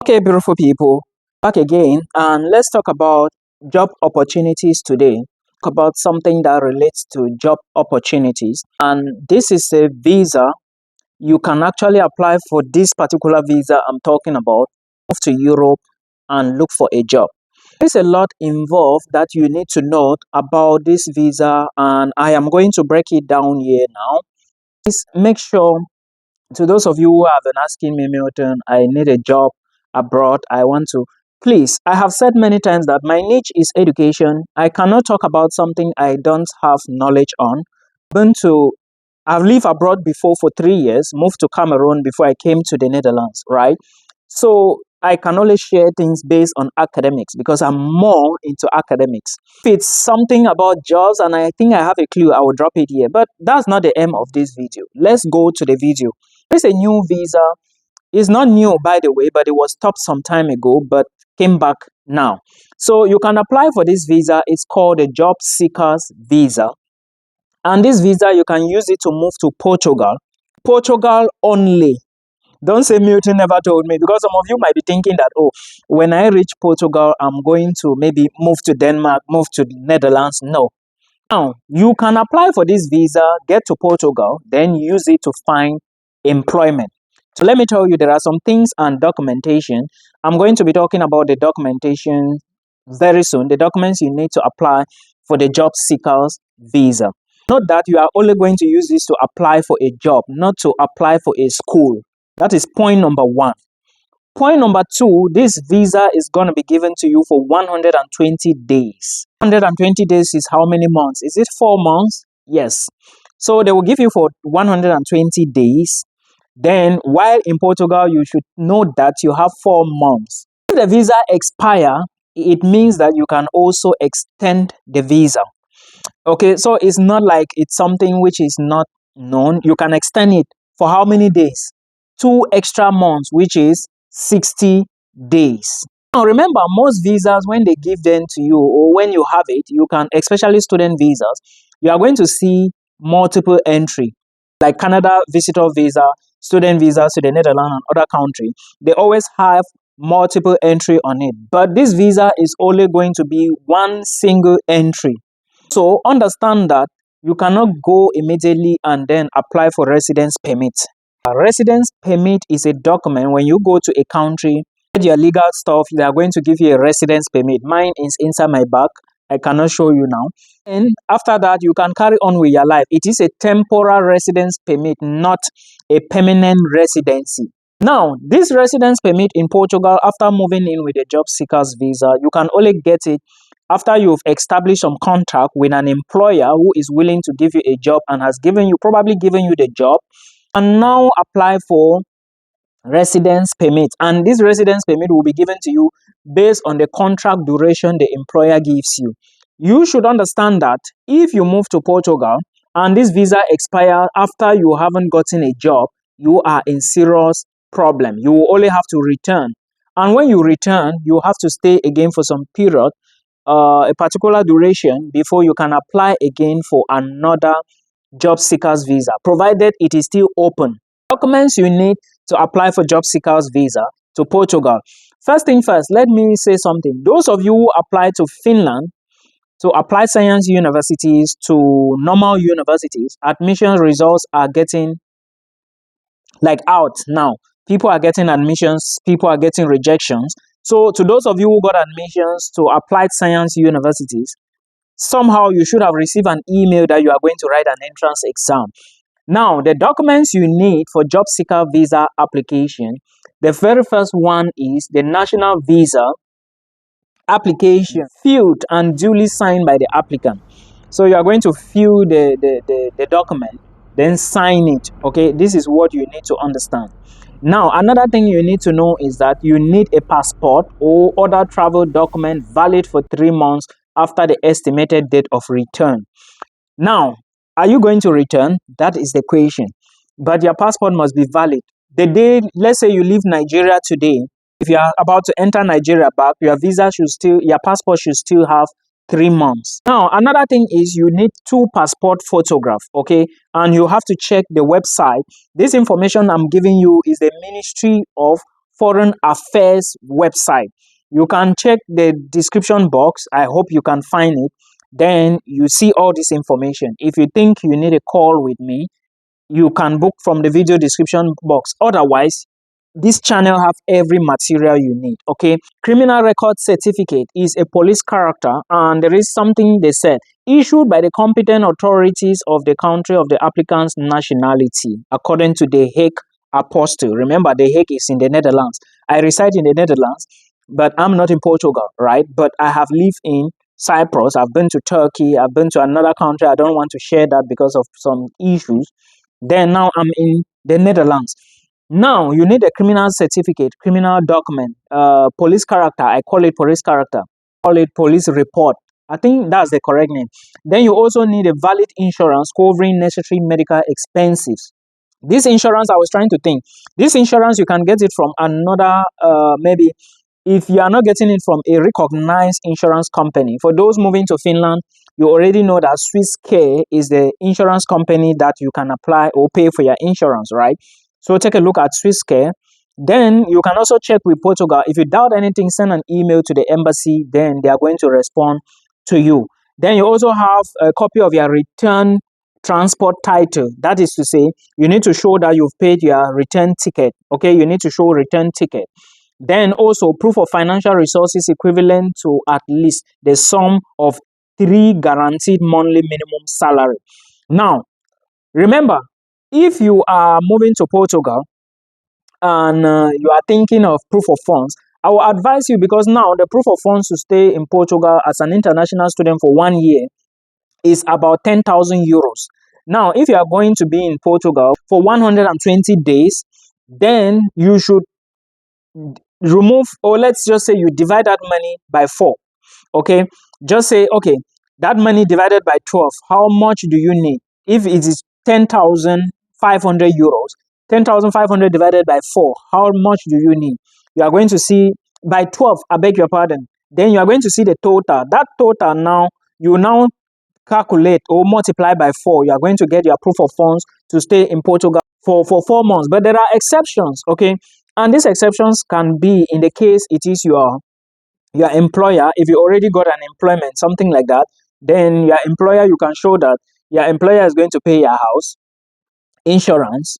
Okay, beautiful people, back again, and let's talk about job opportunities today. Talk about something that relates to job opportunities, and this is a visa. You can actually apply for this particular visa I'm talking about, move to Europe and look for a job. There's a lot involved that you need to know about this visa, and I am going to break it down here now. Please make sure, to those of you who have been asking me, Milton, I need a job abroad, I want to. Please, I have said many times that my niche is education. I cannot talk about something I don't have knowledge on. I've lived abroad before for 3 years, moved to Cameroon before I came to the Netherlands, right? So I can only share things based on academics because I'm more into academics. If it's something about jobs and I think I have a clue, I will drop it here. But that's not the aim of this video. Let's go to the video. There's a new visa. It's not new, by the way, but it was stopped some time ago, but came back now. So you can apply for this visa. It's called a job seekers visa. And this visa, you can use it to move to Portugal. Portugal only. Don't say Milton never told me, because some of you might be thinking that, oh, when I reach Portugal, I'm going to maybe move to Denmark, move to the Netherlands. No. Now, you can apply for this visa, get to Portugal, then use it to find employment. So let me tell you, there are some things and documentation. I'm going to be talking about the documentation very soon, the documents you need to apply for the job seekers visa. Note that you are only going to use this to apply for a job, not to apply for a school. That is point number one. Point number two, this visa is going to be given to you for 120 days. 120 days is how many months? Is it 4 months? Yes. So they will give you for 120 days. Then while in Portugal, you should know that you have 4 months. If the visa expire, it means that you can also extend the visa. Okay, so it's not like it's something which is not known. You can extend it for how many days? 2 extra months, which is 60 days. Now remember, most visas, when they give them to you or when you have it, you can, especially student visas, you are going to see multiple entry, like Canada visitor visa, student visas to the Netherlands and other countries. They always have multiple entry on it, but this visa is only going to be one single entry. So understand that you cannot go immediately and then apply for residence permit. A residence permit is a document when you go to a country, get your legal stuff, they are going to give you a residence permit. Mine is inside my bag. I cannot show you now. And after that, you can carry on with your life. It is a temporary residence permit, not a permanent residency. Now, this residence permit in Portugal, after moving in with a job seekers visa, you can only get it after you've established some contract with an employer who is willing to give you a job and has probably given you the job, and now apply for residence permit. And this residence permit will be given to you based on the contract duration the employer gives you. You should understand that if you move to Portugal and this visa expires after you haven't gotten a job, you are in serious problem. You will only have to return. And when you return, you have to stay again for some period, a particular duration, before you can apply again for another job seekers visa, provided it is still open. Documents you need to apply for job seekers visa to Portugal. First thing first, let me say something. Those of you who apply to Finland, to applied science universities, to normal universities, admission results are getting out now. People are getting admissions, people are getting rejections. So to those of you who got admissions to applied science universities, somehow you should have received an email that you are going to write an entrance exam. Now, the documents you need for job seeker visa application, the very first one is the national visa application, filled and duly signed by the applicant. So you are going to fill the document, then sign it. Okay, this is what you need to understand. Now, another thing you need to know is that you need a passport or other travel document valid for 3 months after the estimated date of return. Now, are you going to return? That is the question. But your passport must be valid. The day, let's say you leave Nigeria today, if you are about to enter Nigeria back, your passport should still have 3 months. Now, another thing is you need 2 passport photographs, okay? And you have to check the website. This information I'm giving you is the Ministry of Foreign Affairs website. You can check the description box. I hope you can find it. Then you see all this information. If you think you need a call with me, you can book from the video description box. Otherwise, this channel have every material you need. Okay, criminal record certificate is a police character, and there is something they said issued by the competent authorities of the country of the applicant's nationality according to the Hague Apostle. Remember, the Hague is in the Netherlands. I reside in the Netherlands, but I'm not in Portugal, right? But I have lived in Cyprus. I've been to Turkey. I've been to another country. I don't want to share that because of some issues. Then now I'm in the Netherlands. Now you need a criminal certificate, criminal document, police character. I call it police character. Call it police report. I think that's the correct name. Then you also need a valid insurance covering necessary medical expenses. This insurance, I was trying to think. This insurance, you can get it from another, maybe if you are not getting it from a recognized insurance company. For those moving to Finland, you already know that Swiss Care is the insurance company that you can apply or pay for your insurance, right? So take a look at Swiss Care. Then you can also check with Portugal. If you doubt anything, send an email to the embassy. Then they are going to respond to you. Then you also have a copy of your return transport title. That is to say, you need to show that you've paid your return ticket. Okay, you need to show return ticket. Then also proof of financial resources equivalent to at least the sum of 3 guaranteed monthly minimum salary. Now, remember, if you are moving to Portugal and you are thinking of proof of funds, I will advise you, because now the proof of funds to stay in Portugal as an international student for 1 year is about 10,000 euros. Now, if you are going to be in Portugal for 120 days, then you should remove, or let's just say you divide that money by 4. Okay, just say, okay, that money divided by 12, how much do you need? If it is 10,500 euros, 10,500 divided by 4, how much do you need? You are going to see by 12, I beg your pardon. Then you are going to see the total. That total now, you now calculate or multiply by 4. You are going to get your proof of funds to stay in Portugal for 4 months. But there are exceptions, okay? And these exceptions can be in the case it is your employer. If you already got an employment, something like that, then your employer, you can show that your employer is going to pay your house, insurance,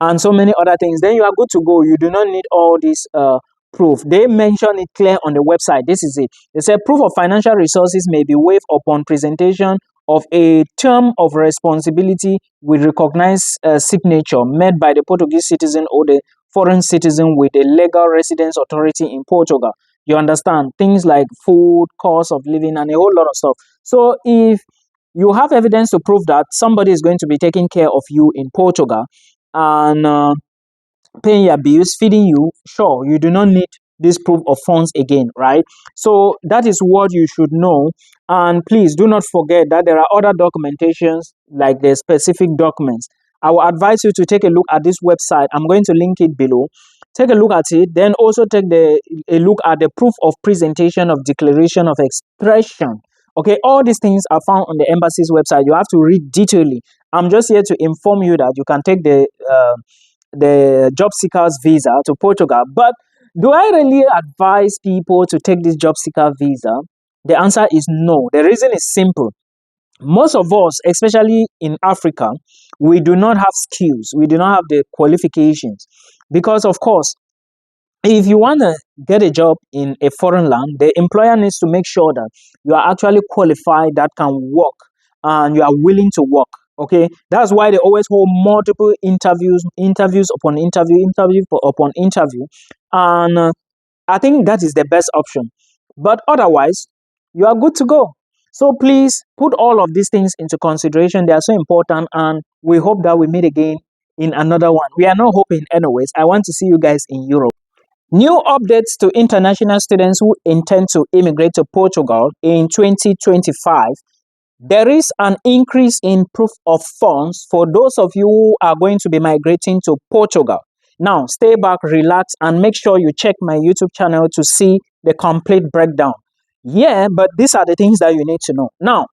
and so many other things. Then you are good to go. You do not need all this proof. They mention it clear on the website. This is it. They say proof of financial resources may be waived upon presentation of a term of responsibility with recognized signature made by the Portuguese citizen or the foreign citizen with a legal residence authority in Portugal. You understand? Things like food, cost of living, and a whole lot of stuff. So if you have evidence to prove that somebody is going to be taking care of you in Portugal and paying your bills, feeding you, sure, you do not need this proof of funds again, right? So that is what you should know. And please do not forget that there are other documentations like the specific documents. I will advise you to take a look at this website. I'm going to link it below. Take a look at it. Then also take a look at the proof of presentation of declaration of expression. Okay, all these things are found on the embassy's website. You have to read detailedly. I'm just here to inform you that you can take the job seekers visa to Portugal. But do I really advise people to take this job seeker visa? The answer is no. The reason is simple. Most of us, especially in Africa, we do not have skills. We do not have the qualifications. Because, of course, if you want to get a job in a foreign land, the employer needs to make sure that you are actually qualified, that can work, and you are willing to work. Okay, that's why they always hold multiple interviews upon interview upon interview, and I think that is the best option. But otherwise, you are good to go. So please put all of these things into consideration. They are so important, and we hope that we meet again in another one. We are not hoping, anyways. I want to see you guys in Europe. New updates to international students who intend to immigrate to Portugal in 2025. There is an increase in proof of funds for those of you who are going to be migrating to Portugal. Now, stay back, relax, and make sure you check my YouTube channel to see the complete breakdown. Yeah, but these are the things that you need to know. Now,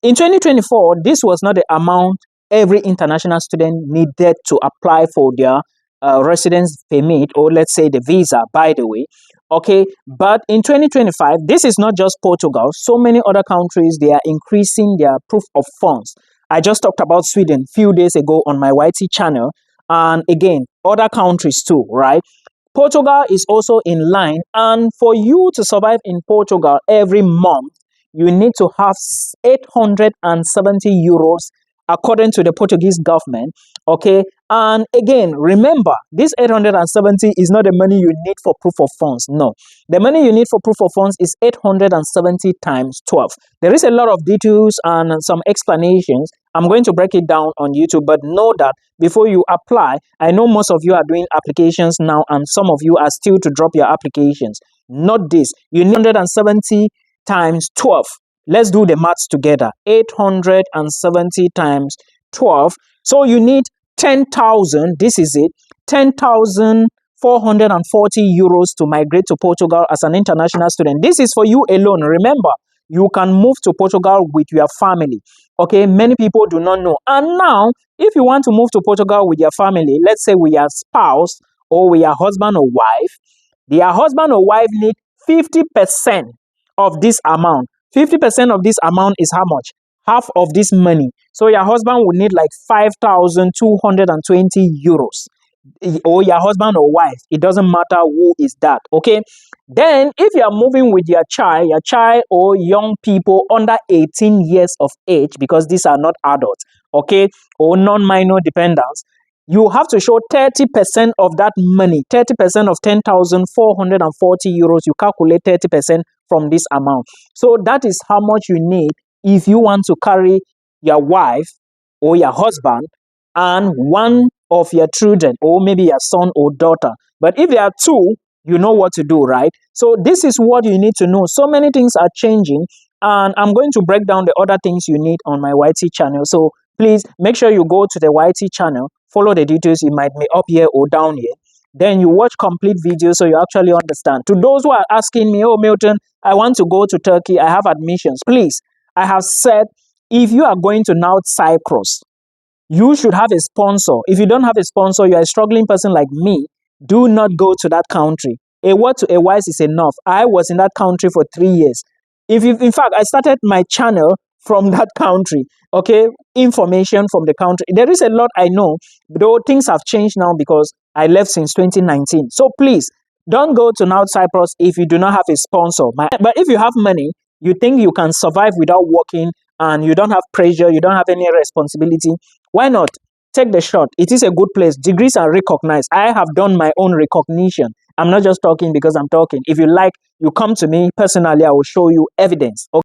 in 2024, this was not the amount every international student needed to apply for their residence permit, or let's say the visa, by the way. Okay, but in 2025, this is not just Portugal. So many other countries, they are increasing their proof of funds. I just talked about Sweden a few days ago on my YT channel, and again, other countries too, right? Portugal is also in line, and for you to survive in Portugal every month, you need to have 870 euros according to the Portuguese government. Okay, and again, remember, this 870 is not the money you need for proof of funds. No, the money you need for proof of funds is 870 times 12. There is a lot of details and some explanations. I'm going to break it down on YouTube, but know that before you apply, I know most of you are doing applications now, and some of you are still to drop your applications. Not this. You need 870 times 12. Let's do the maths together. 870 times 12. So you need 10,000. This is it. 10,440 euros to migrate to Portugal as an international student. This is for you alone. Remember, you can move to Portugal with your family. Okay, many people do not know. And now, if you want to move to Portugal with your family, let's say we are spouse or we are husband or wife, their husband or wife need 50% of this amount. 50% of this amount is how much? Half of this money. So your husband would need like 5,220 euros. Or your husband or wife. It doesn't matter who is that. Okay. Then if you are moving with your child or young people under 18 years of age, because these are not adults, okay, or non-minor dependents, you have to show 30% of that money, 30% of 10,440 euros. You calculate 30% from this amount. So that is how much you need if you want to carry your wife or your husband and one of your children, or maybe your son or daughter. But if there are two, you know what to do, right? So this is what you need to know. So many things are changing, and I'm going to break down the other things you need on my YT channel. So please make sure you go to the YT channel, follow the details. It might be up here or down here. Then you watch complete videos so you actually understand. To those who are asking me, oh, Milton, I want to go to Turkey, I have admissions. Please, I have said, if you are going to now Cyprus, you should have a sponsor. If you don't have a sponsor, you're a struggling person like me, do not go to that country. A word to a wise is enough. I was in that country for 3 years. In fact, I started my channel from that country. Okay, information from the country. There is a lot I know, though things have changed now because I left since 2019. So please, don't go to North Cyprus if you do not have a sponsor. But if you have money, you think you can survive without working, and you don't have pressure, you don't have any responsibility, why not? Take the shot. It is a good place. Degrees are recognized. I have done my own recognition. I'm not just talking because I'm talking. If you like, you come to me personally, I will show you evidence. Okay?